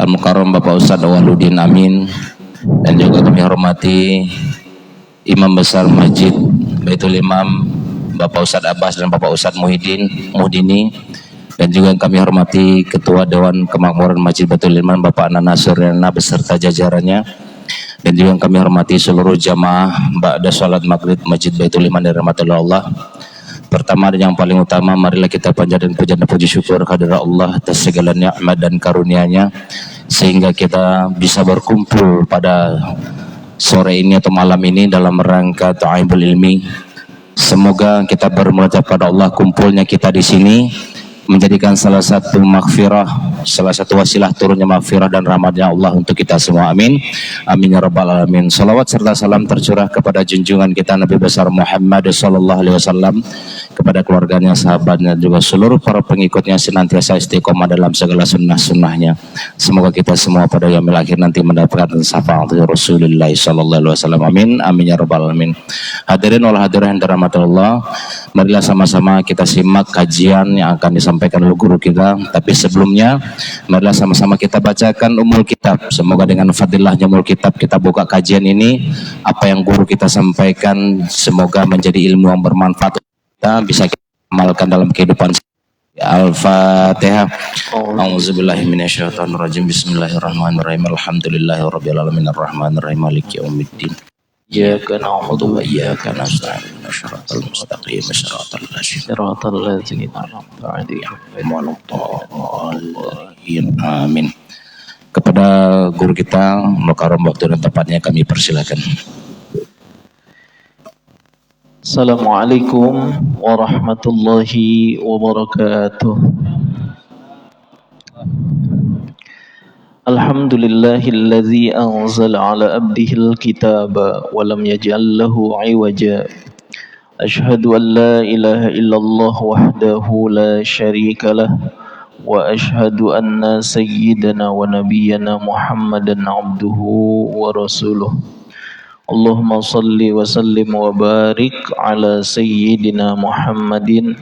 Al-Mukarram Bapak Ustadz Waluddin Amin, dan juga kami hormati Imam Besar Masjid Baitul Imam Bapak Ustadz Abbas dan Bapak Ustadz Muhdini, dan juga kami hormati Ketua Dewan Kemakmuran Masjid Baitul Imam Bapak Nana Suryana beserta jajarannya, dan juga kami hormati seluruh jamaah ba'da salat maghrib Masjid Baitul Imam dari rahmatullah Allah. Pertama dan yang paling utama, marilah kita panjatkan puja dan puji syukur kehadirat Allah atas segala nikmat dan karunia-Nya, sehingga kita bisa berkumpul pada sore ini atau malam ini dalam rangka ta'ibul ilmi. Semoga kita bermunajat pada Allah, kumpulnya kita di sini menjadikan salah satu maghfirah, salah satu wasilah turunnya maghfirah dan rahmatnya Allah untuk kita semua. Amin. Amin ya rabbal alamin. Salawat serta salam tercurah kepada junjungan kita Nabi besar Muhammad sallallahu alaihi wasallam, kepada keluarganya, sahabatnya, juga seluruh para pengikutnya senantiasa istiqomah dalam segala sunnah-sunnahnya. Semoga kita semua pada yaumil akhir nanti mendapatkan syafaat Rasulullah sallallahu alaihi wasallam. Amin. Amin ya rabbal alamin. Hadirin wal hadirat yang dirahmati Allah, marilah sama-sama kita simak kajian yang akan disampaikan oleh guru kita. Tapi sebelumnya, marilah sama-sama kita bacakan umul kitab. Semoga dengan fadilahnya umul kitab kita buka kajian ini, apa yang guru kita sampaikan semoga menjadi ilmu yang bermanfaat, kita bisa kita amalkan dalam kehidupan. Al-Fatihah. A'udzubillahi minasyaitonirrajim. Bismillahirrahmanirrahim. Alhamdulillahirabbil alamin arrahmanir rahim maliki yaumiddin. Iyyaka na'budu wa iyyaka nasta'in. Shiratal mustaqim shiratal ladzina an'amta 'alaihim ghairil. Amin. Kepada guru kita Mukarram, waktu dan tempatnya kami persilakan. Assalamualaikum warahmatullahi wabarakatuh. Alhamdulillahilladzi anzala ala abdihil kitaba wa lam yaj'al lahu 'iwaja. Ashhadu an la ilaha illallah wahdahu la syarika lah, wa ashhadu anna sayyidana wa nabiyyana Muhammadan 'abduhu wa rasuluh. Allahumma salli wa sallim wa barik ala sayyidina Muhammadin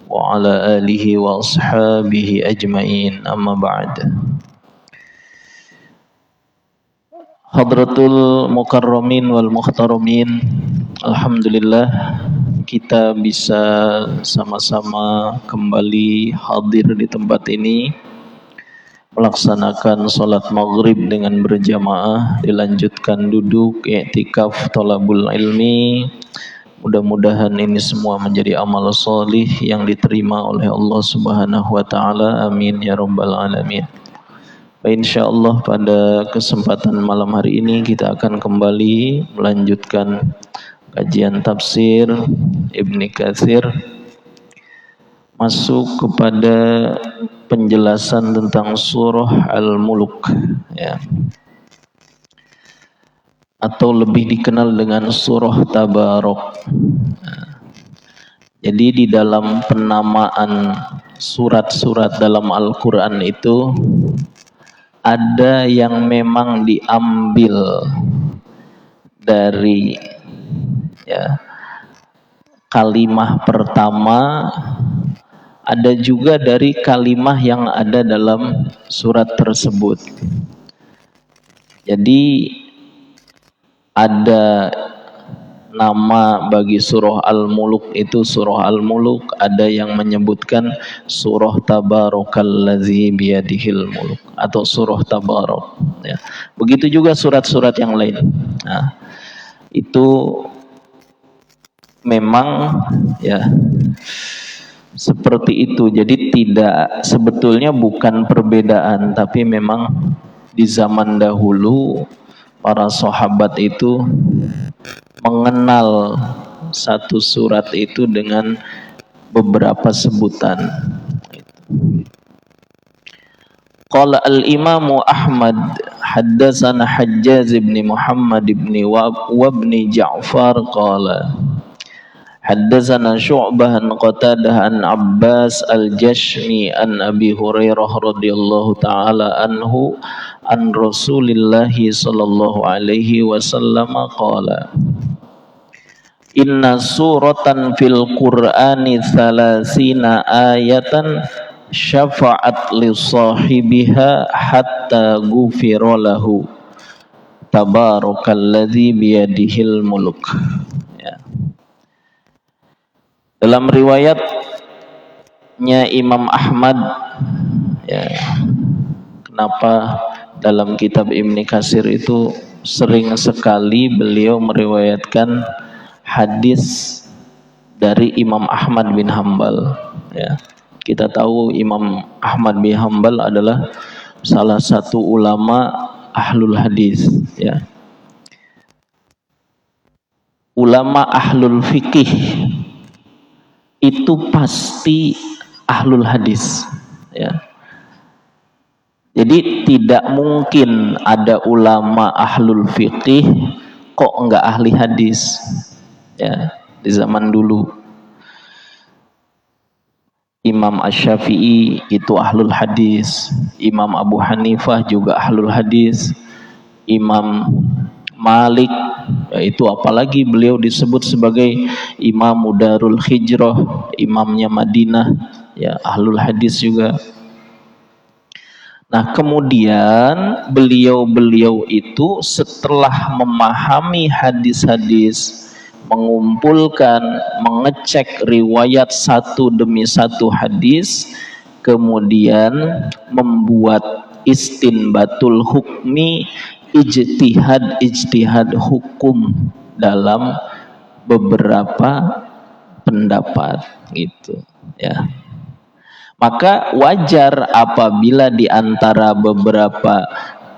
wa ala alihi wa ashabihi ajmain, amma ba'd. Hadratul mukarramin wal muhtaramin, alhamdulillah kita bisa sama-sama kembali hadir di tempat ini melaksanakan sholat maghrib dengan berjamaah, dilanjutkan duduk i'tikaf thalabul ilmi. Mudah-mudahan ini semua menjadi amal solih yang diterima oleh Allah Subhanahu wa taala. Amin ya rabbal alamin. Insyaallah pada kesempatan malam hari ini kita akan kembali melanjutkan kajian tafsir Ibnu Katsir, masuk kepada penjelasan tentang surah Al-Mulk, ya, atau lebih dikenal dengan surah Tabarok. Jadi di dalam penamaan surat-surat dalam Al-Quran itu ada yang memang diambil dari, ya, kalimah pertama, ada juga dari kalimah yang ada dalam surat tersebut. Jadi ada nama bagi surah Al-Mulk itu surah Al-Mulk, ada yang menyebutkan surah Tabarakalladzi biyadihil mulk atau surah Tabarak, ya. Begitu juga surat-surat yang lain. Nah, itu memang, ya, seperti itu. Jadi tidak, sebetulnya bukan perbedaan, tapi memang di zaman dahulu para sahabat itu mengenal satu surat itu dengan beberapa sebutan. Qala al-Imam Ahmad haddatsana Hajjaz bin Muhammad bin Wabni Ja'far qala haddatsana Syu'bah an Qatadah an Abbas al-Jashmi an Abi Hurairah radhiyallahu taala anhu an Rasulillah sallallahu alaihi wasallam qala inna suratan fil Qur'ani 30 ayatan syafa'at li sahibiha hatta ghufira lahu tabarakalladzi biyadihil muluk. Ya. Dalam riwayatnya Imam Ahmad, ya, kenapa dalam kitab Ibnu Katsir itu sering sekali beliau meriwayatkan hadis dari Imam Ahmad bin Hambal, ya. Kita tahu Imam Ahmad bin Hambal adalah salah satu ulama ahlul hadis, ya. Ulama ahlul fikih itu pasti ahlul hadis, ya. Jadi tidak mungkin ada ulama ahlul fikih kok enggak ahli hadis, ya, di zaman dulu. Imam Asy-Syafi'i itu ahlul hadis, Imam Abu Hanifah juga ahlul hadis, Imam Malik, yaitu apalagi beliau disebut sebagai Imam Darul Hijrah, imamnya Madinah, ya, ahlul hadis juga. Nah, kemudian beliau-beliau itu setelah memahami hadis-hadis, mengumpulkan, mengecek riwayat satu demi satu hadis, kemudian membuat istinbatul hukmi, ijtihad hukum dalam beberapa pendapat, gitu, ya. Maka wajar apabila di antara beberapa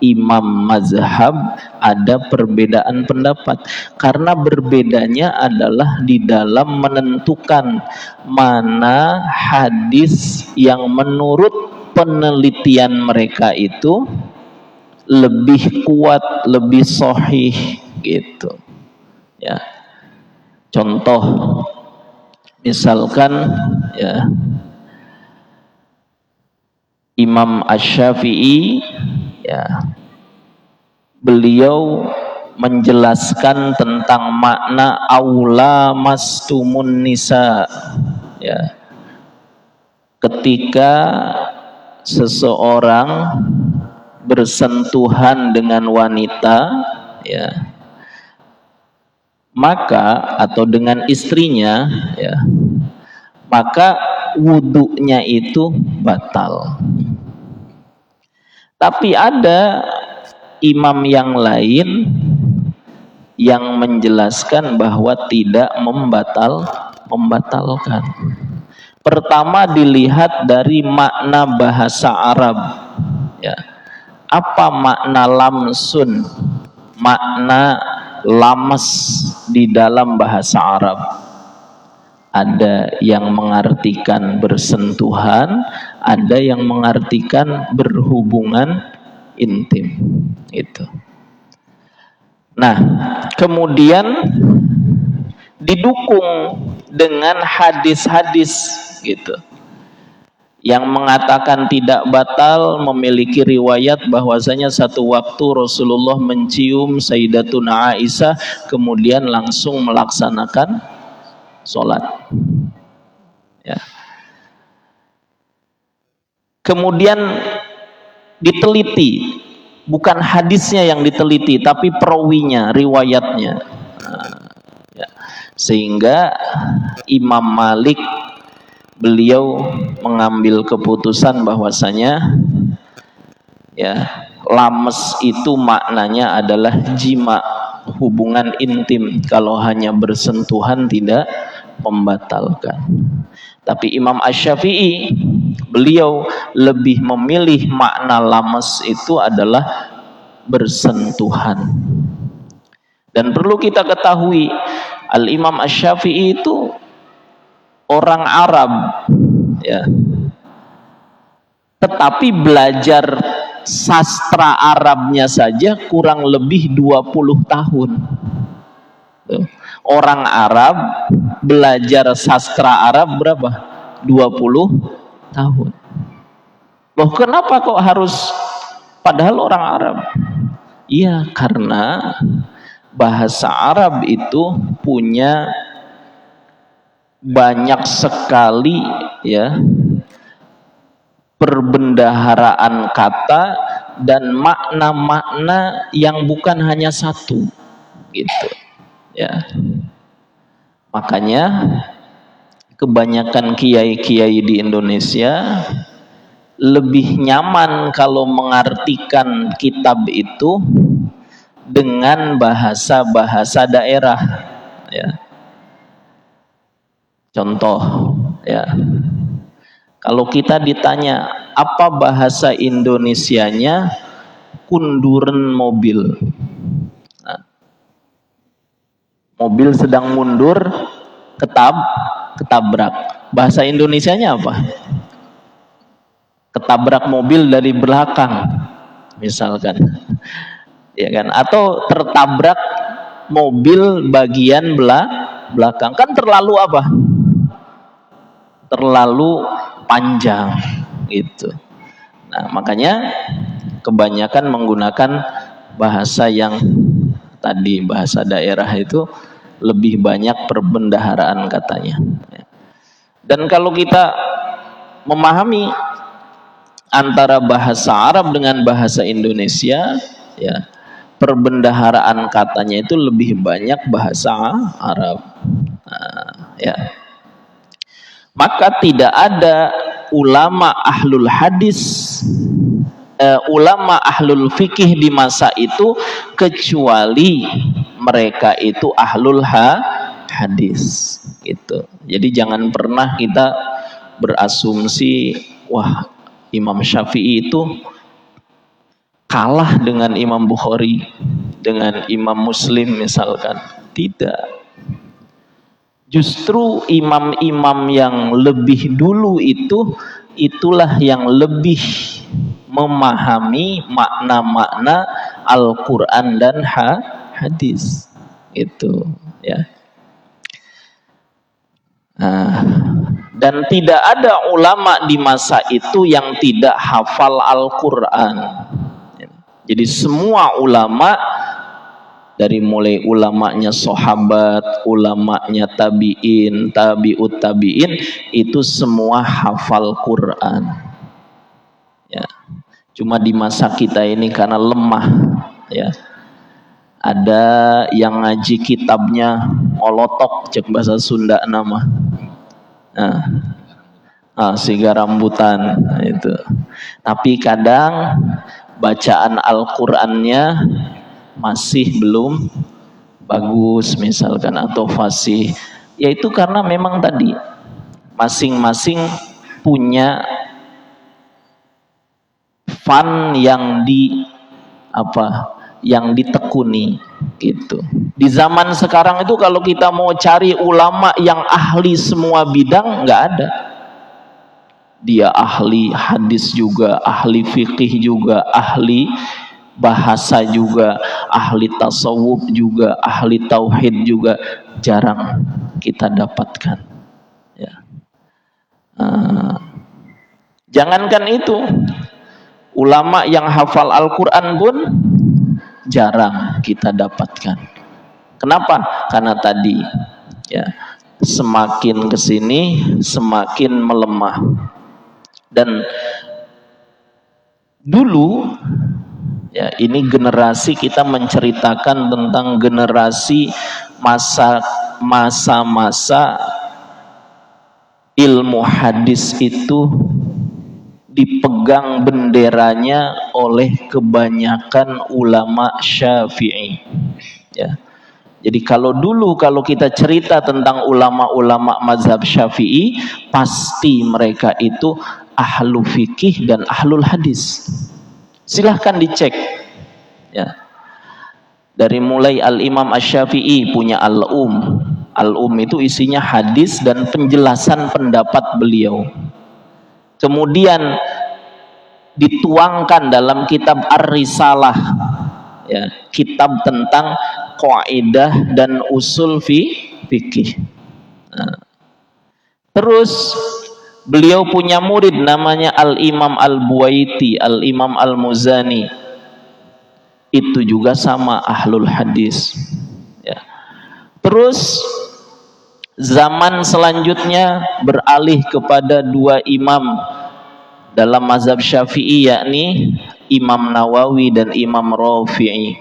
imam mazhab ada perbedaan pendapat, karena berbedanya adalah di dalam menentukan mana hadis yang menurut penelitian mereka itu lebih kuat, lebih sahih, gitu, ya. Contoh misalkan, ya, Imam Asy-Syafi'i, ya, beliau menjelaskan tentang makna aula mastumun nisa, ya, ketika seseorang bersentuhan dengan wanita, ya, maka atau dengan istrinya, ya, maka wudhunya itu batal. Tapi ada imam yang lain yang menjelaskan bahwa tidak membatalkan. Pertama dilihat dari makna bahasa Arab, ya. Apa makna lamsun, makna lamas di dalam bahasa Arab? Ada yang mengartikan bersentuhan, ada yang mengartikan berhubungan intim, itu. Nah, kemudian didukung dengan hadis-hadis, gitu, yang mengatakan tidak batal, memiliki riwayat bahwasanya satu waktu Rasulullah mencium Sayyidatuna Aisyah, kemudian langsung melaksanakan sholat, ya. Kemudian diteliti, bukan hadisnya yang diteliti, tapi perawinya, riwayatnya. Nah, ya. Sehingga Imam Malik, beliau mengambil keputusan bahwasanya, ya, lames itu maknanya adalah jima, hubungan intim. Kalau hanya bersentuhan tidak membatalkan. Tapi Imam Asy-Syafi'i, beliau lebih memilih makna lames itu adalah bersentuhan. Dan perlu kita ketahui, Al-Imam Asy-Syafi'i itu orang Arab, ya, tetapi belajar sastra Arabnya saja kurang lebih 20 tahun. Orang Arab belajar sastra Arab berapa? 20 tahun. Loh, kenapa kok harus, padahal orang Arab? Iya, karena bahasa Arab itu punya banyak sekali, ya, perbendaharaan kata dan makna-makna yang bukan hanya satu, gitu ya. Makanya kebanyakan kiai-kiai di Indonesia lebih nyaman kalau mengartikan kitab itu dengan bahasa-bahasa daerah ya. Contoh ya, kalau kita ditanya apa bahasa Indonesianya kunduran mobil, nah, mobil sedang mundur, ketabrak, bahasa Indonesianya apa? Ketabrak mobil dari belakang misalkan, ya kan? Atau tertabrak mobil bagian belakang, kan terlalu apa? Terlalu panjang gitu. Nah, makanya kebanyakan menggunakan bahasa yang tadi, bahasa daerah itu lebih banyak perbendaharaan katanya. Dan kalau kita memahami antara bahasa Arab dengan bahasa Indonesia, ya, perbendaharaan katanya itu lebih banyak bahasa Arab. Nah, ya. Maka tidak ada ulama ahlul hadis, ulama ahlul fikih di masa itu kecuali mereka itu ahlul hadis gitu. Jadi jangan pernah kita berasumsi wah Imam Syafi'i itu kalah dengan Imam Bukhari, dengan Imam Muslim misalkan. Tidak. Justru imam-imam yang lebih dulu itulah yang lebih memahami makna-makna Al-Quran dan hadis itu ya. Nah, dan tidak ada ulama di masa itu yang tidak hafal Al-Quran. Jadi semua ulama, dari mulai ulamanya sahabat, ulamanya tabi'in, tabi'ut tabi'in, itu semua hafal Quran ya. Cuma di masa kita ini karena lemah ya, ada yang ngaji kitabnya molotok, cek bahasa Sunda nama siga rambutan itu. Tapi kadang bacaan Al-Qur'annya masih belum bagus misalkan, atau fasih, yaitu karena memang tadi masing-masing punya fan yang yang ditekuni gitu. Di zaman sekarang itu kalau kita mau cari ulama yang ahli semua bidang, nggak ada. Dia ahli hadis juga, ahli fikih juga, ahli bahasa juga, ahli tasawuf juga, ahli tauhid juga, jarang kita dapatkan ya. Jangankan itu, ulama yang hafal Al-Quran pun jarang kita dapatkan. Kenapa? Karena tadi ya, semakin kesini semakin melemah. Dan dulu ya, ini generasi, kita menceritakan tentang generasi masa-masa ilmu hadis itu dipegang benderanya oleh kebanyakan ulama Syafi'i ya. Jadi kalau dulu kalau kita cerita tentang ulama-ulama mazhab Syafi'i, pasti mereka itu ahlu fikih dan ahlul hadis. Silahkan dicek ya. Dari mulai Al-Imam Asy-Syafi'i punya Al-Um. Al-Um itu isinya hadis dan penjelasan pendapat beliau. Kemudian dituangkan dalam kitab Ar-Risalah ya, kitab tentang kaidah dan usul fikih. Nah, terus beliau punya murid namanya Al-Imam Al-Buwaiti, Al-Imam Al-Muzani. Itu juga sama ahlul hadis ya. Terus zaman selanjutnya beralih kepada dua imam dalam mazhab Syafi'i, yakni Imam Nawawi dan Imam Rafi'i.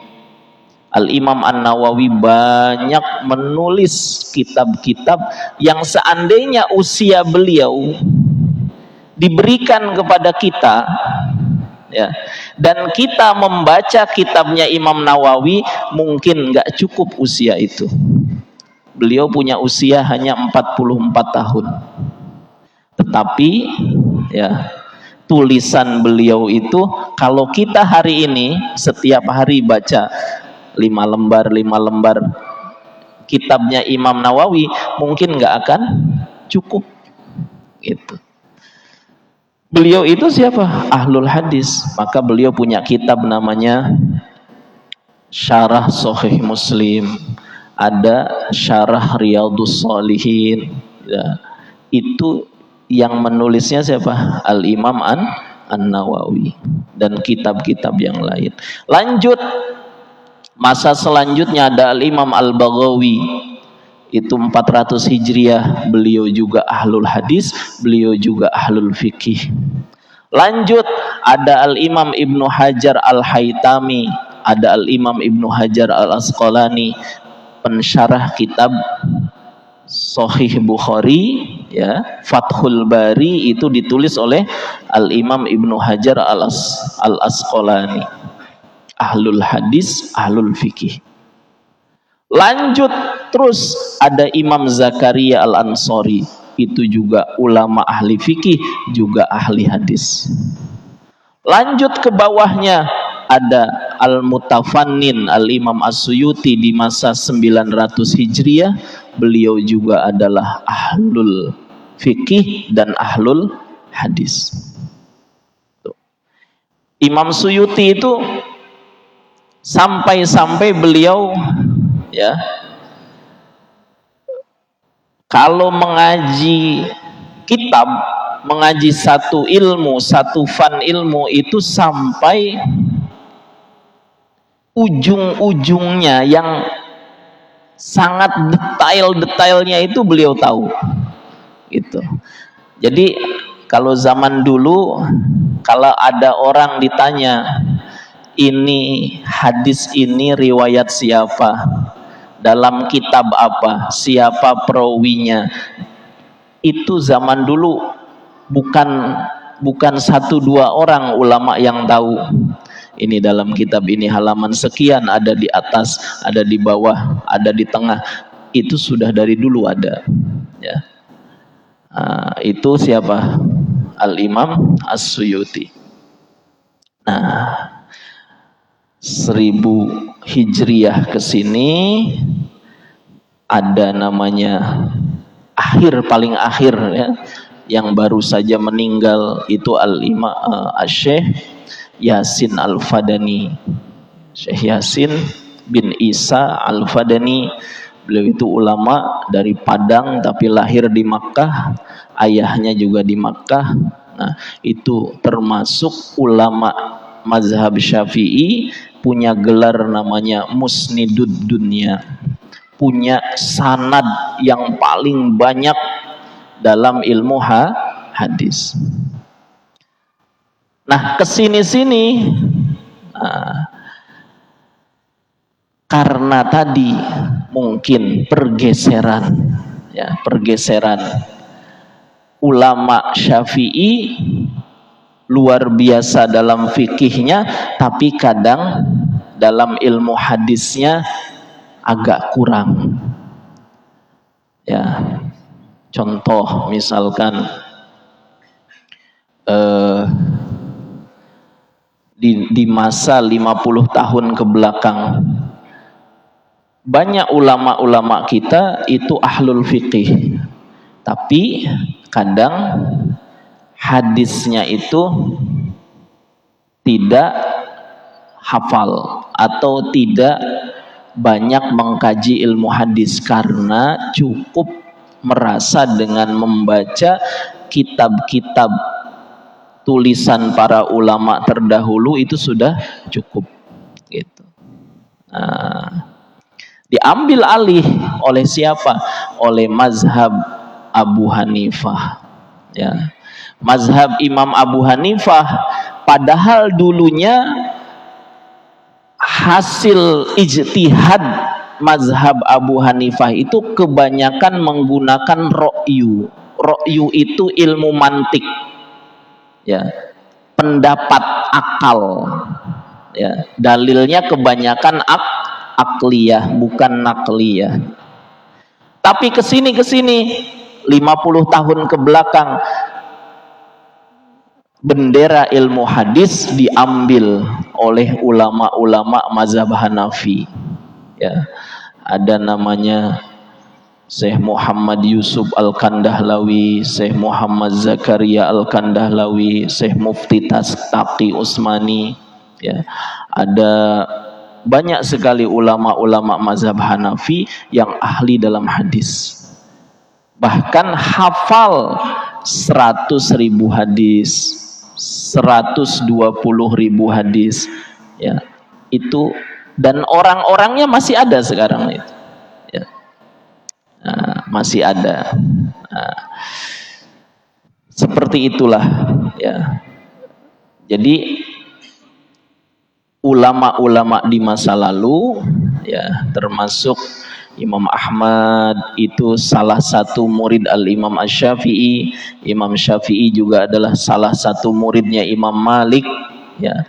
Al-Imam An-Nawawi banyak menulis kitab-kitab yang seandainya usia beliau diberikan kepada kita, ya, dan kita membaca kitabnya Imam Nawawi, mungkin nggak cukup usia itu. Beliau punya usia hanya 44 tahun. Tetapi ya, tulisan beliau itu kalau kita hari ini setiap hari baca 5 lembar kitabnya Imam Nawawi, mungkin nggak akan cukup gitu. Beliau itu siapa? Ahlul hadis. Maka beliau punya kitab namanya Syarah Sahih Muslim, ada Syarah Riyadhus Shalihin, ya. Itu yang menulisnya siapa? Al-Imam An-Nawawi, dan kitab-kitab yang lain. Lanjut, masa selanjutnya ada Al-Imam Al-Baghawi, itu 400 Hijriah, beliau juga ahlul hadis, beliau juga ahlul fikih. Lanjut, ada Al-Imam Ibnu Hajar Al-Haytami, ada Al-Imam Ibnu Hajar Al-Asqalani, pensyarah kitab Sahih Bukhari, ya, Fathul Bari, itu ditulis oleh Al-Imam Ibnu Hajar Al-Asqalani, ahlul hadis, ahlul fikih. Lanjut terus, ada Imam Zakaria Al-Ansari, itu juga ulama ahli fikih, juga ahli hadis. Lanjut ke bawahnya, ada Al-Mutafannin Al-Imam As-Suyuti di masa 900 Hijriah, beliau juga adalah ahlul fikih dan ahlul hadis. Imam Suyuti itu sampai-sampai beliau, ya, kalau mengaji kitab, mengaji satu ilmu, satu fan ilmu, itu sampai ujung-ujungnya yang sangat detailnya itu beliau tahu gitu. Jadi kalau zaman dulu, kalau ada orang ditanya, ini hadis ini riwayat siapa, dalam kitab apa, siapa perawinya, itu zaman dulu bukan 1-2 orang ulama yang tahu. Ini dalam kitab ini halaman sekian, ada di atas, ada di bawah, ada di tengah. Itu sudah dari dulu ada, ya. Itu siapa? Al-Imam As-Suyuti. Nah, 1000 Hijriah ke sini ada namanya paling akhir, ya, yang baru saja meninggal, itu Al-Imam Syekh Yasin Al-Fadani, Syekh Yasin bin Isa Al-Fadani. Beliau itu ulama dari Padang tapi lahir di Makkah, ayahnya juga di Makkah. Nah, itu termasuk ulama mazhab Syafi'i, punya gelar namanya Musnidud Dunya, punya sanad yang paling banyak dalam ilmu hadis. Nah, kesini-sini karena tadi mungkin pergeseran ulama Syafi'i luar biasa dalam fikihnya, tapi kadang dalam ilmu hadisnya agak kurang. Ya, contoh misalkan di masa 50 tahun ke belakang, banyak ulama-ulama kita itu ahlul fiqih, tapi kadang hadisnya itu tidak hafal atau tidak banyak mengkaji ilmu hadis, karena cukup merasa dengan membaca kitab-kitab tulisan para ulama terdahulu itu sudah cukup gitu. Diambil alih oleh siapa? Oleh mazhab Abu Hanifah, ya. mazhab Imam Abu Hanifah, padahal dulunya hasil ijtihad mazhab Abu Hanifah itu kebanyakan menggunakan ro'yu. Ro'yu itu ilmu mantik, ya, pendapat akal, ya, dalilnya kebanyakan akliyah bukan nakliyah. Tapi kesini 50 tahun ke belakang bendera ilmu hadis diambil oleh ulama-ulama mazhab Hanafi, ya. Ada namanya Syekh Muhammad Yusuf Al-Kandahlawi, Syekh Muhammad Zakaria Al-Kandahlawi, Syekh Mufti Taqi Usmani, ya. Ada banyak sekali ulama-ulama mazhab Hanafi yang ahli dalam hadis, bahkan hafal 100.000 hadis, 120.000 hadis, ya, itu, dan orang-orangnya masih ada sekarang itu, ya. Nah, masih ada. Nah, seperti itulah, ya. Jadi ulama-ulama di masa lalu, ya, termasuk Imam Ahmad itu salah satu murid Al-Imam Asy-Syafi'i. Imam Syafi'i juga adalah salah satu muridnya Imam Malik, ya.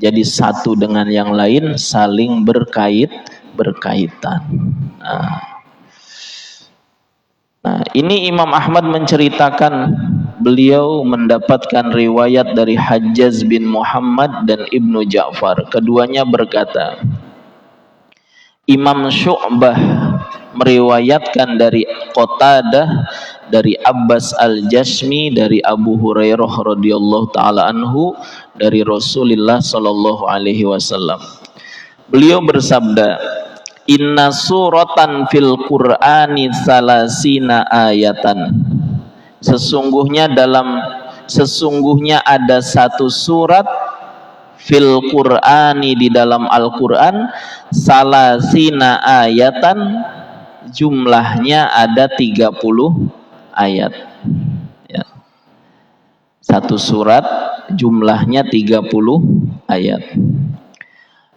Jadi satu dengan yang lain saling berkaitan. Nah, ini Imam Ahmad menceritakan beliau mendapatkan riwayat dari Hajjaj bin Muhammad dan Ibnu Ja'far. Keduanya berkata, Imam Syu'bah meriwayatkan dari Qatadah, dari Abbas Al-Jashmi, dari Abu Hurairah radhiyallahu taala anhu, dari Rasulullah sallallahu alaihi wasallam. Beliau bersabda, inna suratan fil Qur'ani salasina ayatan. Sesungguhnya ada satu surat fil Qur'ani, di dalam Al-Qur'an, salasina ayatan, jumlahnya ada 30 ayat, ya. Satu surat jumlahnya 30 ayat.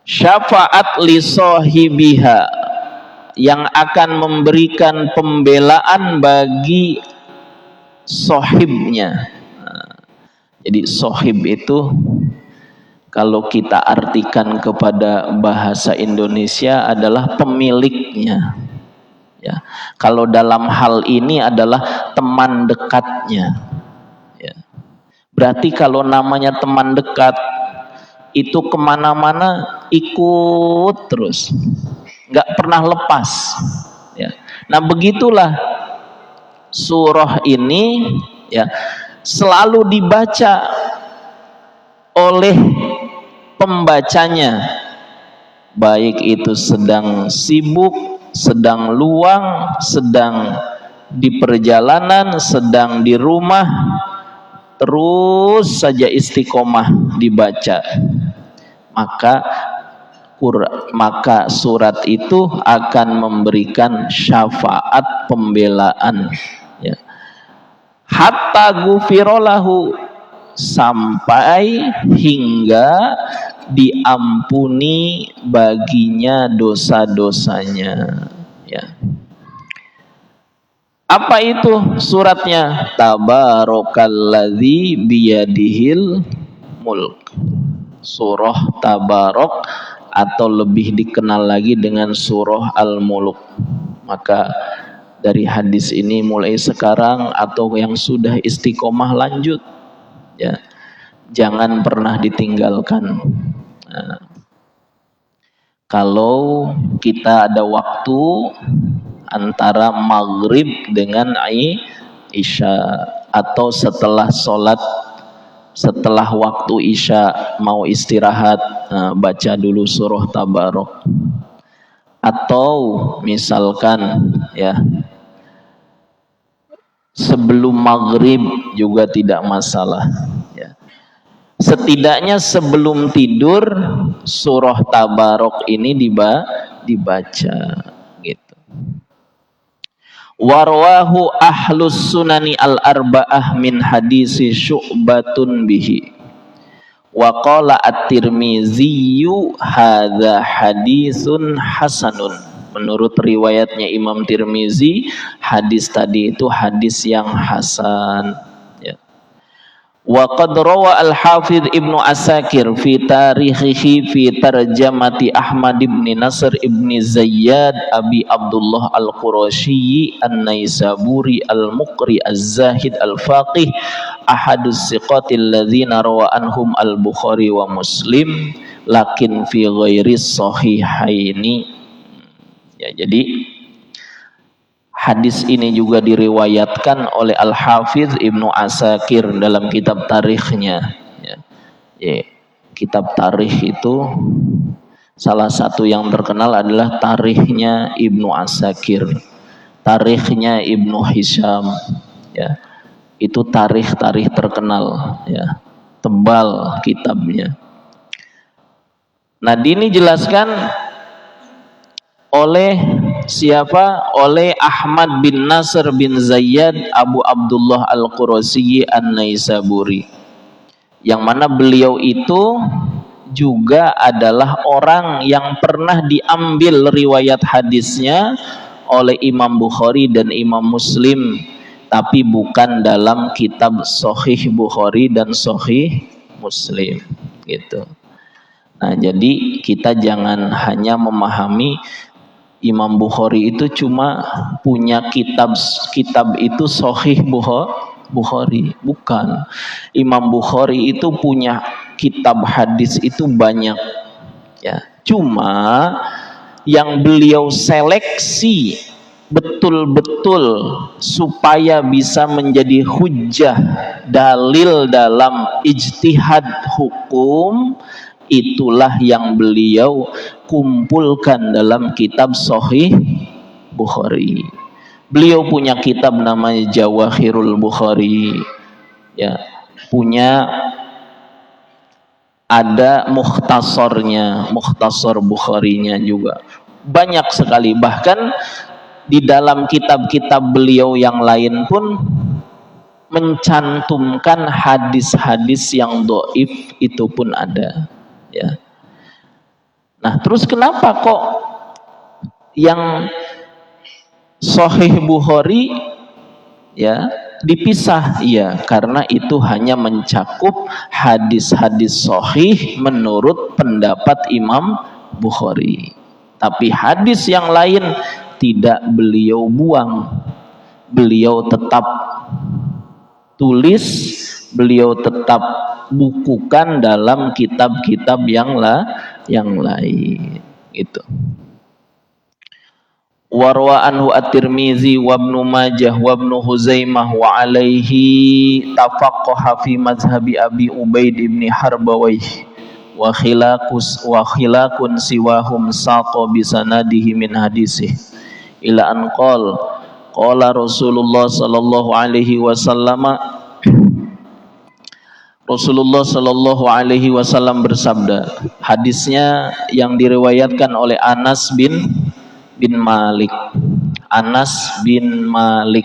Syafaat li sahibiha, yang akan memberikan pembelaan bagi sohibnya. Jadi sohib itu kalau kita artikan kepada bahasa Indonesia adalah pemiliknya, ya. Kalau dalam hal ini adalah teman dekatnya, ya. Berarti kalau namanya teman dekat itu kemana-mana ikut terus, nggak pernah lepas, ya. Nah, begitulah surah ini, ya, selalu dibaca oleh pembacanya, baik itu sedang sibuk, sedang luang, sedang di perjalanan, sedang di rumah, terus saja istiqomah dibaca. Maka surat itu akan memberikan syafaat pembelaan, ya. Hatta gufirolahu, sampai hingga diampuni baginya dosa-dosanya, ya. Apa itu suratnya? Tabarakalladzi biyadihil mulk. Surah Tabarok, atau lebih dikenal lagi dengan surah Al-Mulk. Maka dari hadis ini mulai sekarang atau yang sudah istiqomah lanjut, ya, jangan pernah ditinggalkan. Nah, kalau kita ada waktu antara maghrib dengan isya, atau setelah waktu isya mau istirahat, baca dulu surah Tabarok. Atau misalkan, ya, sebelum maghrib juga tidak masalah, ya. Setidaknya sebelum tidur surah Tabarok ini dibaca, gitu. Warwahu ahlus sunani al arba'ah min hadisi syu'batun bihi. Wa qala at-Tirmizi hadza hadisun hasanun. Menurut riwayatnya Imam Tirmizi, hadis tadi itu hadis yang hasan. Ya. Wa qad rawa al-Hafidz Ibnu Asakir fi tarikhihi fi tarjamati Ahmad ibn Nasr ibn Zayyad Abi Abdullah al-Qurasyi an-Naisaburi al-Muqri az-Zahid al-Faqih ahadus siqatil ladzina rawa anhum al-Bukhari wa Muslim lakin fi ghairi sahihaini. Ya, jadi hadis ini juga diriwayatkan oleh Al-Hafidz Ibnu Asakir dalam kitab tarikhnya. Ya, kitab tarikh itu salah satu yang terkenal adalah tarikhnya Ibnu Asakir, tarikhnya Ibnu Hisham. Ya, itu tarikh-tarikh terkenal. Ya, tebal kitabnya. Nah, ini dijelaskan oleh siapa? Oleh Ahmad bin Nasr bin Zayyad Abu Abdullah al-Qurasyi an-Naisaburi, yang mana beliau itu juga adalah orang yang pernah diambil riwayat hadisnya oleh Imam Bukhari dan Imam Muslim, tapi bukan dalam kitab Sahih Bukhari dan Sahih Muslim gitu. Nah, jadi kita jangan hanya memahami Imam Bukhari itu cuma punya kitab itu Sahih Bukhari. Bukan. Imam Bukhari itu punya kitab hadis itu banyak. Ya. Cuma yang beliau seleksi betul-betul supaya bisa menjadi hujjah dalil dalam ijtihad hukum, itulah yang beliau kumpulkan dalam kitab Sahih Bukhari. Beliau punya kitab namanya Jawahirul Bukhari. Ya, punya ada mukhtasornya, mukhtasar Bukharinya juga. Banyak sekali, bahkan di dalam kitab-kitab beliau yang lain pun mencantumkan hadis-hadis yang dhaif itu pun ada. Ya. Nah, terus kenapa kok yang Sahih Bukhari ya dipisah? Ya, karena itu hanya mencakup hadis-hadis sahih menurut pendapat Imam Bukhari. Tapi hadis yang lain tidak beliau buang. Beliau tetap tulis, beliau tetap bukukan dalam kitab-kitab yang lain itu. Warwa anhu at-Tirmizi wa Ibnu Majah wa Ibnu Huzaimah wa alaihi tafaqqaha fi mazhabi Abi Ubaid ibn Harbawayh wa khilakun siwahum saqa bi sanadihi min hadisih ila an qala Rasulullah sallallahu alaihi wasallam, Rasulullah sallallahu alaihi wasallam bersabda. Hadisnya yang diriwayatkan oleh Anas bin Malik. Anas bin Malik.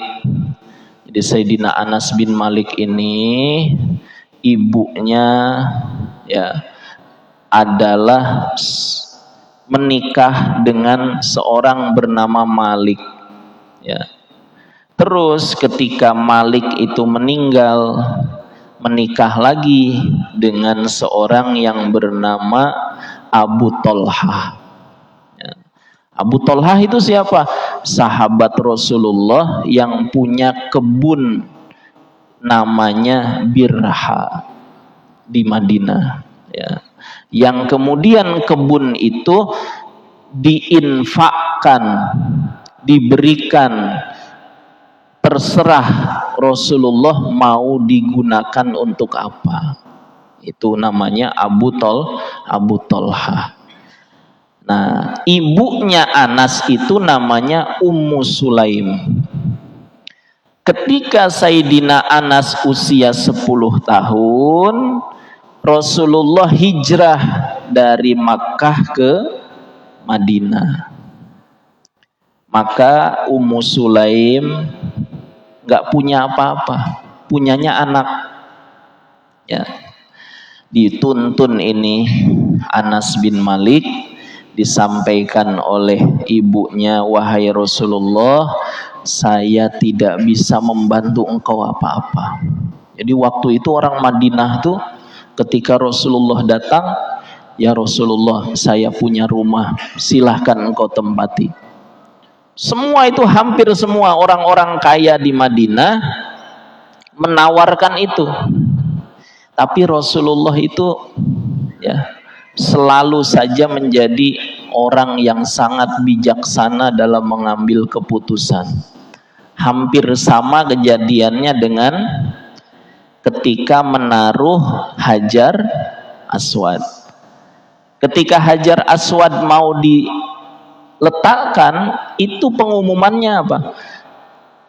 Jadi Sayyidina Anas bin Malik ini ibunya ya adalah menikah dengan seorang bernama Malik. Ya. Terus ketika Malik itu meninggal, menikah lagi dengan seorang yang bernama Abu Thalhah. Ya. Abu Thalhah itu siapa? Sahabat Rasulullah yang punya kebun namanya Birha di Madinah. Ya. Yang kemudian kebun itu diinfakkan, diberikan, terserah Rasulullah mau digunakan untuk apa. Itu namanya Abu Thalhah. Nah, ibunya Anas itu namanya Ummu Sulaim. Ketika Sayyidina Anas usia 10 tahun, Rasulullah hijrah dari Makkah ke Madinah. Maka Ummu Sulaim nggak punya apa-apa, punyanya anak. Ya, dituntun ini Anas bin Malik, disampaikan oleh ibunya, wahai Rasulullah, saya tidak bisa membantu engkau apa-apa. Jadi waktu itu orang Madinah tuh ketika Rasulullah datang, ya Rasulullah, saya punya rumah, silahkan engkau tempati. Semua itu, hampir semua orang-orang kaya di Madinah menawarkan itu. Tapi Rasulullah itu ya selalu saja menjadi orang yang sangat bijaksana dalam mengambil keputusan. Hampir sama kejadiannya dengan ketika menaruh Hajar Aswad. Ketika Hajar Aswad mau diletakkan, itu pengumumannya apa?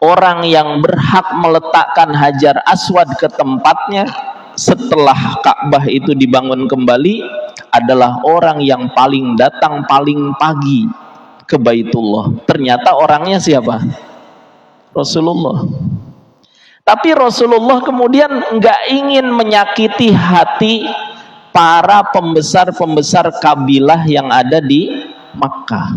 Orang yang berhak meletakkan Hajar Aswad ke tempatnya setelah Ka'bah itu dibangun kembali adalah orang yang paling datang paling pagi ke Baitullah. Ternyata orangnya siapa? Rasulullah. Tapi Rasulullah kemudian nggak ingin menyakiti hati para pembesar-pembesar kabilah yang ada di Makkah.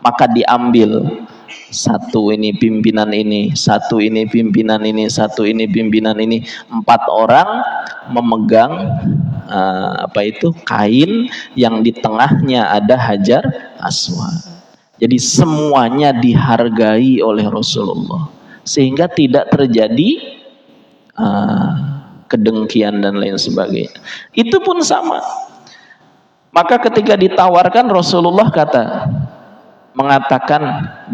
Maka diambil satu ini pimpinan ini, satu ini pimpinan ini, satu ini pimpinan ini, 4 orang memegang kain yang di tengahnya ada Hajar Aswad. Jadi semuanya dihargai oleh Rasulullah, sehingga tidak terjadi kedengkian dan lain sebagainya. Itu pun sama. Maka ketika ditawarkan, Rasulullah mengatakan,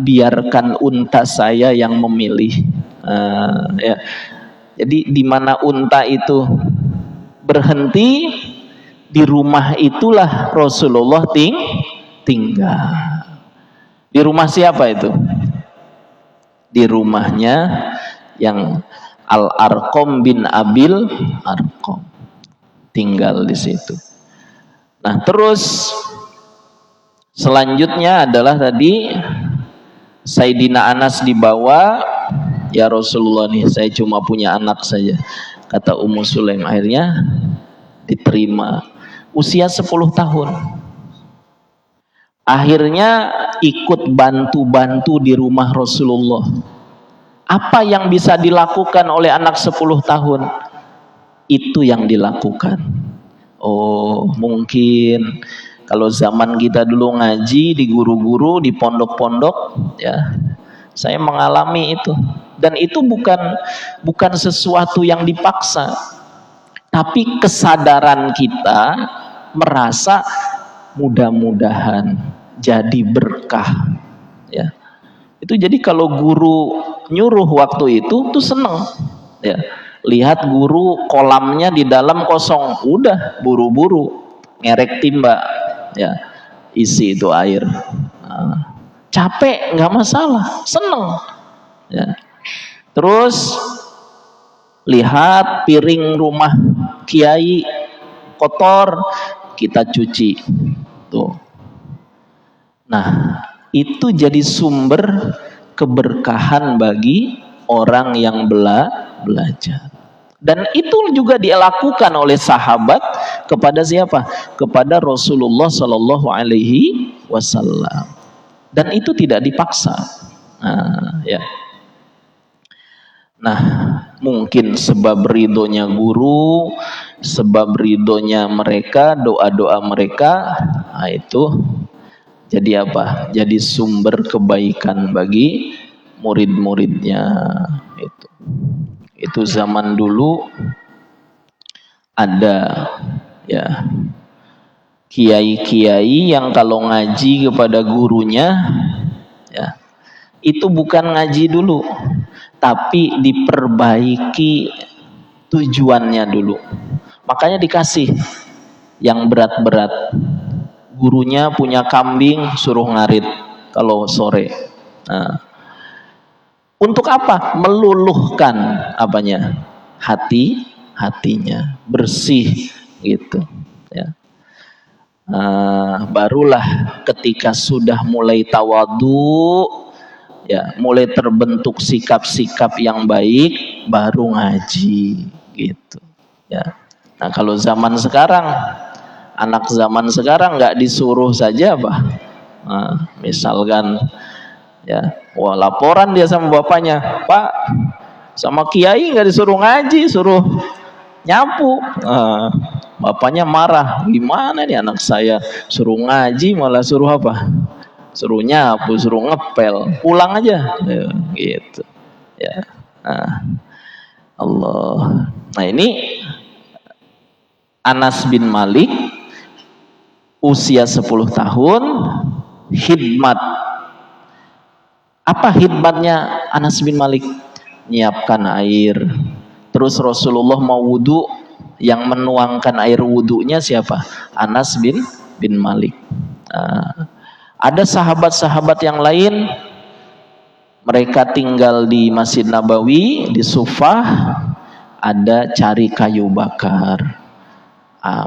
biarkan unta saya yang memilih. Ya. Jadi di mana unta itu berhenti, di rumah itulah Rasulullah tinggal. Di rumah siapa itu? Di rumahnya yang Al-Arqam bin Abil Arqam, tinggal di situ. Nah, terus selanjutnya adalah tadi Sayyidina Anas dibawa, ya Rasulullah nih, saya cuma punya anak saja. Kata Ummu Sulaim, akhirnya diterima. Usia 10 tahun. Akhirnya ikut bantu-bantu di rumah Rasulullah. Apa yang bisa dilakukan oleh anak 10 tahun? Itu yang dilakukan. Oh, mungkin kalau zaman kita dulu ngaji di guru-guru, di pondok-pondok, ya, saya mengalami itu. Dan itu bukan sesuatu yang dipaksa. Tapi kesadaran kita merasa mudah-mudahan jadi berkah, ya. Itu jadi kalau guru nyuruh waktu itu tuh seneng, ya. Lihat guru kolamnya di dalam kosong, udah buru-buru ngerek timba, ya, isi itu air. Capek nggak masalah, seneng, ya. Terus lihat piring rumah kiai kotor, kita cuci tuh. Nah, itu jadi sumber keberkahan bagi orang yang belajar. Dan itu juga dilakukan oleh sahabat kepada siapa? Kepada Rasulullah Shallallahu Alaihi Wasallam. Dan itu tidak dipaksa. Ya. Nah, mungkin sebab ridhonya guru, sebab ridhonya mereka, doa-doa mereka, itu jadi apa? Jadi sumber kebaikan bagi murid-muridnya. Itu zaman dulu ada, ya, kiai-kiai yang kalau ngaji kepada gurunya, ya, itu bukan ngaji dulu, tapi diperbaiki tujuannya dulu. Makanya dikasih yang berat-berat. Gurunya punya kambing, suruh ngarit kalau sore. Nah, untuk apa? Meluluhkan apanya? Hatinya bersih gitu, ya. Barulah ketika sudah mulai tawadu, ya mulai terbentuk sikap-sikap yang baik baru ngaji gitu ya. Nah kalau zaman sekarang, anak zaman sekarang nggak disuruh saja misalkan ya, wah laporan dia sama bapaknya, Pak sama kiai nggak disuruh ngaji, suruh nyapu. Bapaknya marah, gimana nih anak saya suruh ngaji malah suruh apa? Suruh nyapu, suruh ngepel, pulang aja ya, gitu ya. Allah. Nah ini Anas bin Malik usia 10 tahun khidmat. Apa khidmatnya Anas bin Malik? Nyiapkan air. Terus Rasulullah mau wudu, yang menuangkan air wudunya siapa? Anas bin Malik. Ada sahabat-sahabat yang lain, mereka tinggal di Masjid Nabawi, di Sufah, ada cari kayu bakar,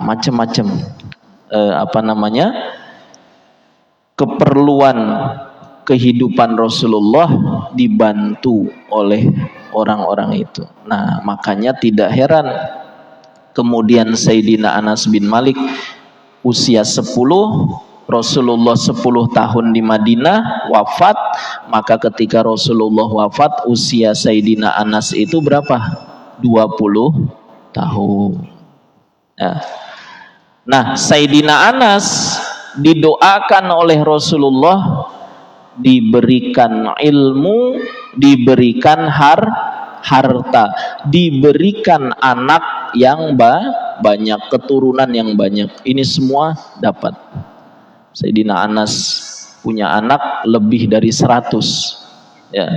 macam-macam keperluan kehidupan Rasulullah dibantu oleh orang-orang itu. Nah makanya tidak heran kemudian Sayyidina Anas bin Malik usia 10, Rasulullah 10 tahun di Madinah wafat, maka ketika Rasulullah wafat usia Sayyidina Anas itu berapa? 20 tahun ya. Nah Sayyidina Anas didoakan oleh Rasulullah diberikan ilmu, diberikan harta, diberikan anak yang banyak, keturunan yang banyak. Ini semua dapat. Sayyidina Anas punya anak lebih dari 100 ya.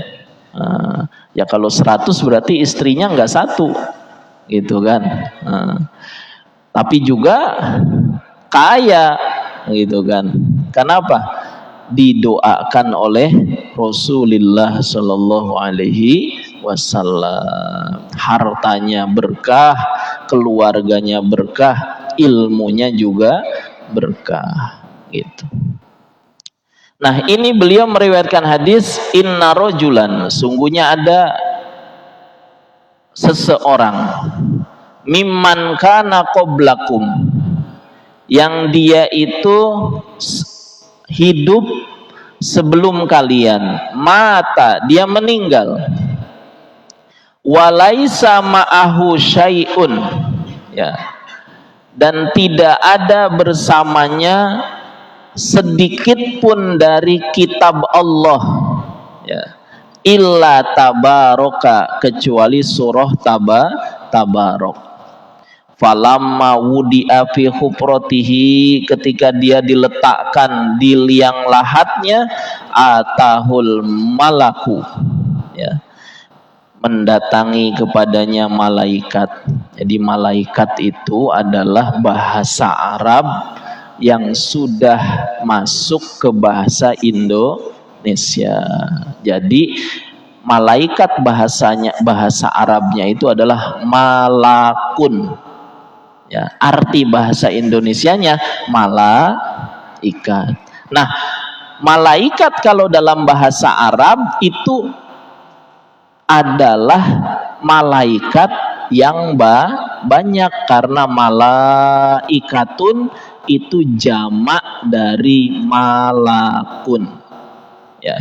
Ya kalau 100 berarti istrinya enggak satu gitu kan. Tapi juga kaya gitu kan. Kenapa? Didoakan oleh Rasulullah Shallallahu Alaihi Wasallam. Hartanya berkah, keluarganya berkah, ilmunya juga berkah gitu. Nah ini beliau meriwayatkan hadis, inna rojulan, sungguhnya ada seseorang, mimman kana qablakum, yang dia itu hidup sebelum kalian, mata, dia meninggal, walaisa ma'ahu syai'un ya, dan tidak ada bersamanya sedikit pun dari kitab Allah ya, illa tabaraka, kecuali surah tabarok. Falamma wudi'a fi hufratihi, ketika dia diletakkan di liang lahatnya, atahul malaku ya, mendatangi kepadanya malaikat. Jadi malaikat itu adalah bahasa Arab yang sudah masuk ke bahasa Indonesia. Jadi malaikat bahasa Arabnya itu adalah malakun. Ya, arti bahasa Indonesianya malaikat. Nah, malaikat kalau dalam bahasa Arab itu adalah malaikat yang banyak, karena malaikatun itu jamak dari malakun ya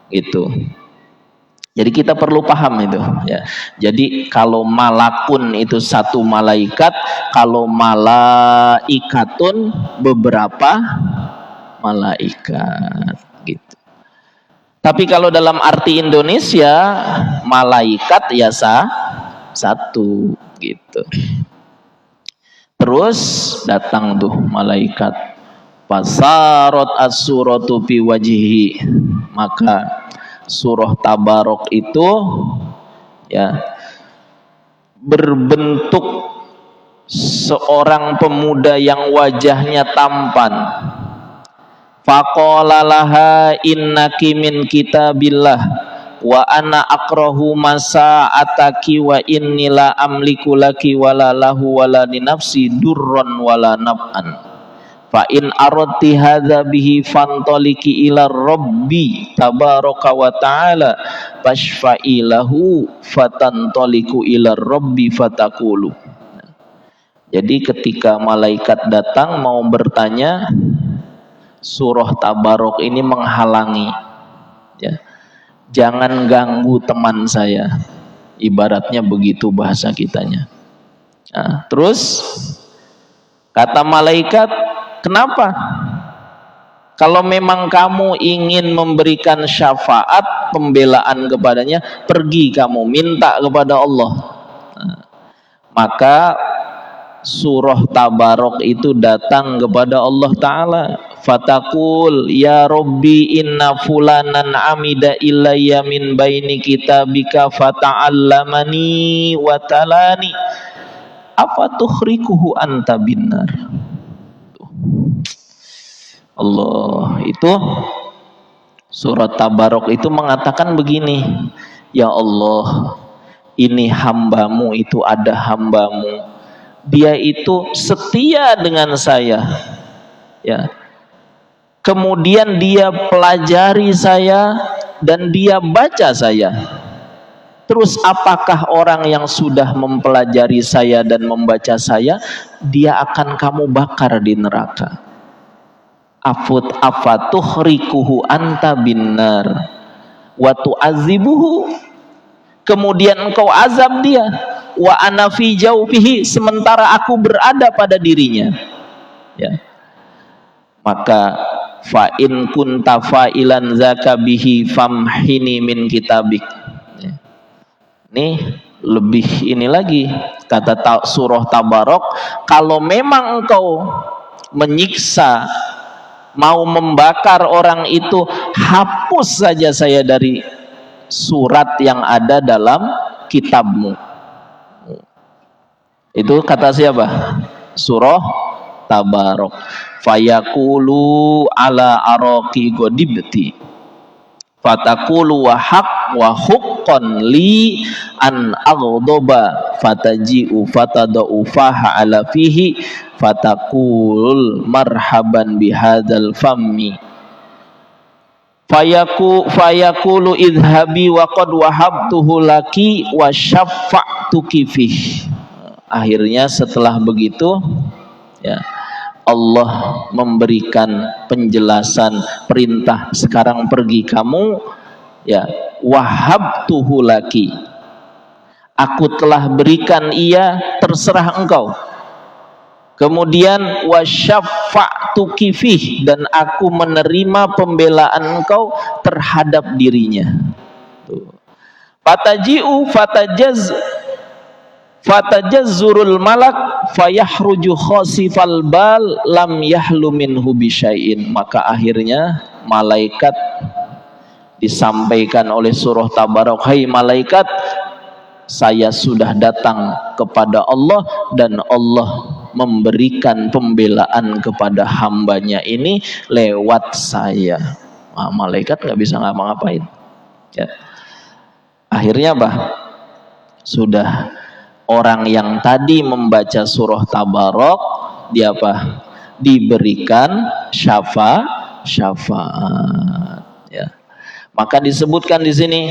gitu. Jadi kita perlu paham itu ya. Jadi kalau malakun itu satu malaikat, kalau malaikatun beberapa malaikat gitu. Tapi kalau dalam arti Indonesia, malaikat ya satu gitu. Terus datang tuh malaikat, fasarat as-suratu fi wajhihi, maka surah Tabarok itu ya berbentuk seorang pemuda yang wajahnya tampan. Faqala laha innaki min kitabillah wa ana akrahu masa'ataki wa inni la amliku laki wala lahu wala li nafsi durran wala naf'an Fa in aradti hadza bihi fantoliki ila rabbi tabaraka wa ta'ala fashfa'i lahu fatantoliku ila rabbi fatakulu. Jadi ketika malaikat datang mau bertanya, surah Tabarok ini menghalangi, ya. Jangan ganggu teman saya, ibaratnya begitu bahasa kitanya. Nah, terus kata malaikat, kenapa? Kalau memang kamu ingin memberikan syafaat pembelaan kepadanya, pergi kamu minta kepada Allah. Nah, maka surah Tabarok itu datang kepada Allah Ta'ala. Fatakul ya Rabbi inna fulanan amida ilayya min baini kitabika fata'allamani wa talani apa tukhrikuhu anta binnar. Allah, itu surat Tabarok itu mengatakan begini, ya Allah, ini hambamu, itu ada hambamu, dia itu setia dengan saya, ya. Kemudian dia pelajari saya dan dia baca saya. Terus apakah orang yang sudah mempelajari saya dan membaca saya, dia akan kamu bakar di neraka. Afatuhrikuhu anta binnar wa tu'azibuhu, kemudian engkau azab dia, wa ana fi jaufihi, sementara aku berada pada dirinya, ya. Maka fa in kunta fa'ilan zaka bihi famhini min kitabik. Ini lebih ini lagi, kata surah Tabarok, kalau memang engkau menyiksa, mau membakar orang itu, hapus saja saya dari surat yang ada dalam kitabmu. Itu kata siapa? Surah Tabarok. Fayaqulu ala araqi godibti fatakulu wa haq wa huqqan li an aghdoba fataji'u fatada'u faha ala fihi fatakul marhaban bihadzal fammi fayaqulu idhabi wa qad wahabtuhu laki wa syaffa'tuki fih. Akhirnya setelah begitu, ya, Allah memberikan penjelasan, perintah, sekarang pergi kamu, ya, wahabtuhu laki, aku telah berikan ia, terserah engkau. Kemudian wasyafa'tuki fih, dan aku menerima pembelaan engkau terhadap dirinya. Fataji'u fatajazzurul malak fayahruju khasifal bal lam yahlu minhu bisyai'in. Maka akhirnya malaikat disampaikan oleh surah Tabarok, hai malaikat, saya sudah datang kepada Allah dan Allah memberikan pembelaan kepada hambanya ini lewat saya. Nah, malaikat nggak bisa ngapa-ngapain, ya. Akhirnya sudah orang yang tadi membaca surah Tabarok, dia diberikan syafaat, ya. Maka disebutkan di sini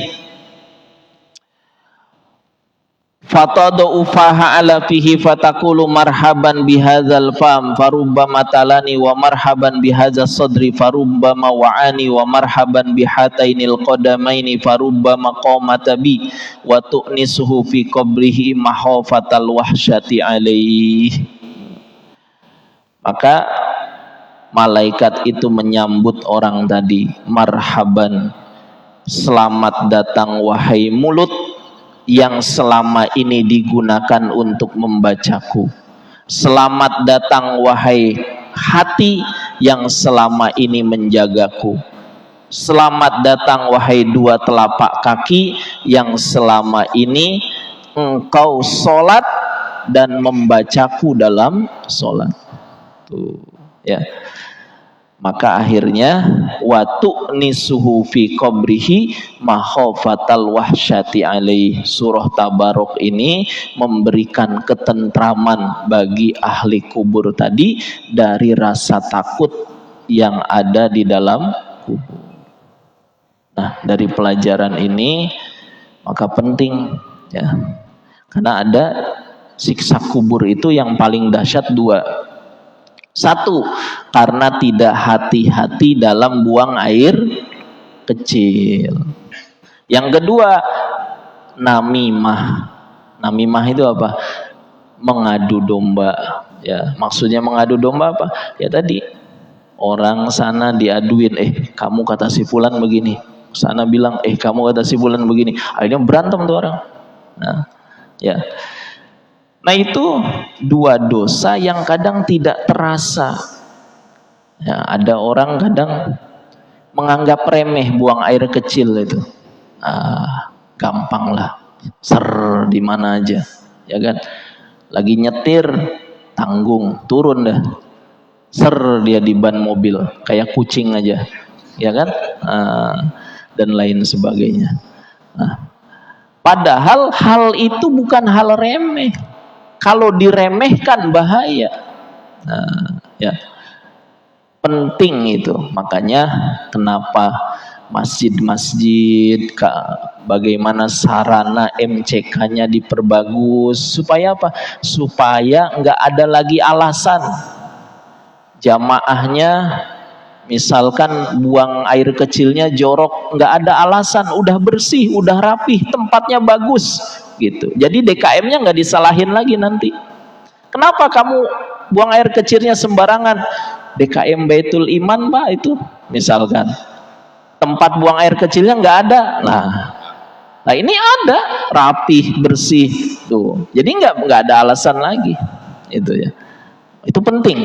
fatada'u faha ala fihi fatakulu marhaban bihadzal fam farubbama talani wa marhaban bihadzal sadri farubbama wa'ani wa marhaban bihatainil qadamaini farubbama qamata bi wa tu'nisuhu fi qabrihi mahafatal wahsyati alaih. Maka malaikat itu menyambut orang tadi, marhaban, selamat datang wahai mulut yang selama ini digunakan untuk membacaku. Selamat datang wahai hati yang selama ini menjagaku. Selamat datang wahai dua telapak kaki yang selama ini engkau sholat dan membacaku dalam sholat. Tuh, ya. Maka akhirnya watu nisuhu fi qabrihi makhafatal wahsyati alaih. Surah Tabarok ini memberikan ketentraman bagi ahli kubur tadi dari rasa takut yang ada di dalam kubur. Nah, dari pelajaran ini maka penting ya, karena ada siksa kubur itu yang paling dahsyat dua. Satu, karena tidak hati-hati dalam buang air kecil. Yang kedua, namimah. Namimah itu apa? Mengadu domba. Ya, maksudnya mengadu domba apa? Ya tadi orang sana diaduin, kamu kata si fulan begini. Sana bilang, kamu kata si fulan begini. Akhirnya berantem tuh orang. Nah, ya. Nah itu dua dosa yang kadang tidak terasa. Ya, ada orang kadang menganggap remeh buang air kecil itu. Gampang lah, di mana aja, ya kan? Lagi nyetir, tanggung, turun dah, dia di ban mobil, kayak kucing aja, ya kan? Dan lain sebagainya. Padahal hal itu bukan hal remeh. Kalau diremehkan bahaya. Ya. Penting itu. Makanya kenapa masjid-masjid, bagaimana sarana MCK-nya diperbagus, supaya apa? Supaya enggak ada lagi alasan jamaahnya misalkan buang air kecilnya jorok, enggak ada alasan, udah bersih, udah rapih, tempatnya bagus gitu. Jadi DKM-nya nggak disalahin lagi nanti. Kenapa kamu buang air kecilnya sembarangan? DKM Baitul Iman Pak itu misalkan tempat buang air kecilnya nggak ada. Nah ini ada, rapih, bersih tuh. Jadi nggak ada alasan lagi itu ya. Itu penting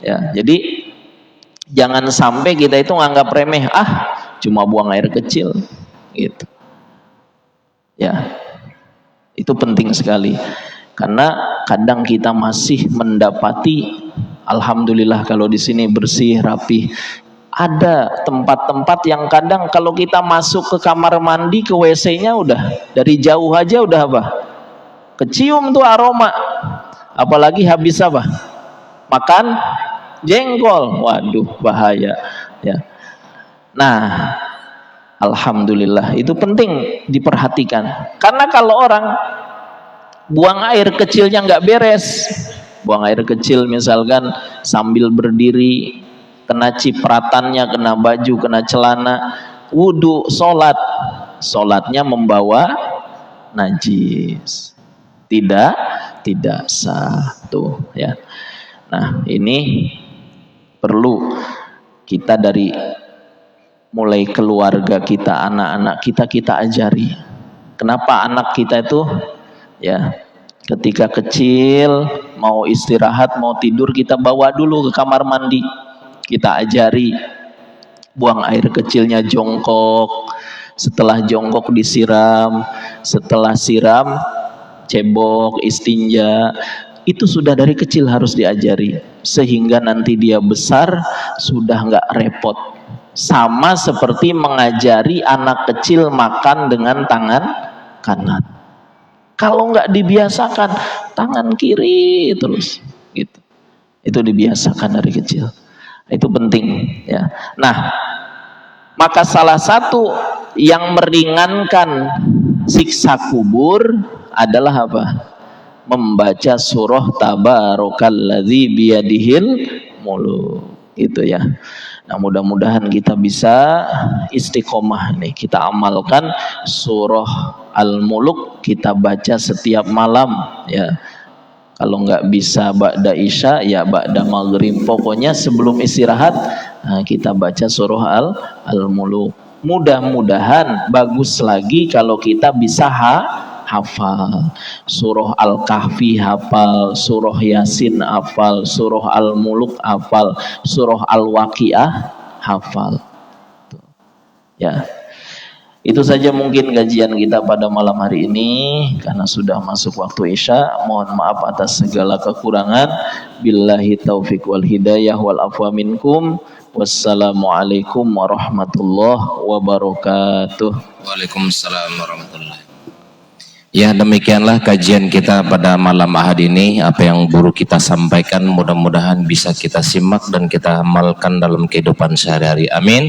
ya. Jadi jangan sampai kita itu nganggap remeh, cuma buang air kecil gitu. Ya. Itu penting sekali, karena kadang kita masih mendapati, alhamdulillah kalau di sini bersih, rapi. Ada tempat-tempat yang kadang kalau kita masuk ke kamar mandi, ke WC-nya udah dari jauh aja udah apa? Kecium tuh aroma. Apalagi habis apa? Makan jengkol. Waduh, bahaya ya. Nah, alhamdulillah itu penting diperhatikan, karena kalau orang buang air kecilnya nggak beres, buang air kecil misalkan sambil berdiri, kena cipratannya, kena baju, kena celana, wudhu, sholatnya membawa najis, tidak sah tuh ya. Nah ini perlu kita dari mulai keluarga kita, anak-anak kita ajari. Kenapa anak kita itu ya ketika kecil mau istirahat, mau tidur, kita bawa dulu ke kamar mandi, kita ajari buang air kecilnya jongkok, setelah jongkok disiram, setelah siram cebok, istinja. Itu sudah dari kecil harus diajari, sehingga nanti dia besar sudah nggak repot. Sama seperti mengajari anak kecil makan dengan tangan kanan. Kalau nggak dibiasakan, tangan kiri terus gitu. Itu dibiasakan dari kecil. Itu penting ya. Nah, maka salah satu yang meringankan siksa kubur adalah apa? Membaca surah Tabarokalladzi biyadihil muluk. Itu ya. Nah, mudah-mudahan kita bisa istiqomah nih, kita amalkan surah Al-Muluk, kita baca setiap malam ya. Kalau nggak bisa ba'da isya ya ba'da maghrib, pokoknya sebelum istirahat kita baca surah Al-Muluk. Mudah-mudahan bagus lagi kalau kita bisa hafal surah Al-Kahfi, hafal surah Yasin, hafal surah Al-Muluk, hafal surah Al-Waqiah, hafal ya. Itu saja mungkin kajian kita pada malam hari ini, karena sudah masuk waktu isya. Mohon maaf atas segala kekurangan. Billahi taufiq wal hidayah wal afwa minkum. Wassalamualaikum warahmatullahi wabarakatuh. Waalaikumsalam warahmatullahi. Ya, demikianlah kajian kita pada malam Ahad ini. Apa yang guru kita sampaikan mudah-mudahan bisa kita simak dan kita amalkan dalam kehidupan sehari-hari. Amin.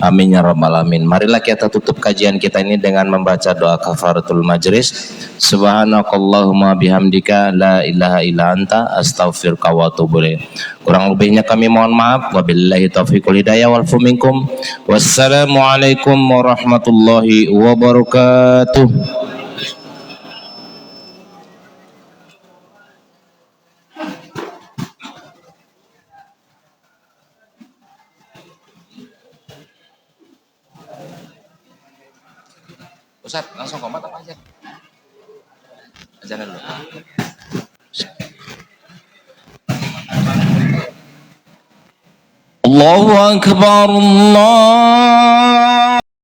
Amin ya rabbal alamin. Marilah kita tutup kajian kita ini dengan membaca doa kafaratul majlis. Subhanakallahumma bihamdika la ilaha illa anta astaghfiruka wa atubu ilaik. Kurang lebihnya kami mohon maaf. Wabillahi taufiq wal hidayah wal fu minkum. Wassalamualaikum warahmatullahi wabarakatuh. Ustaz, langsung komat apa aja? Ajaran dulu. Allahu Akbar, Allah.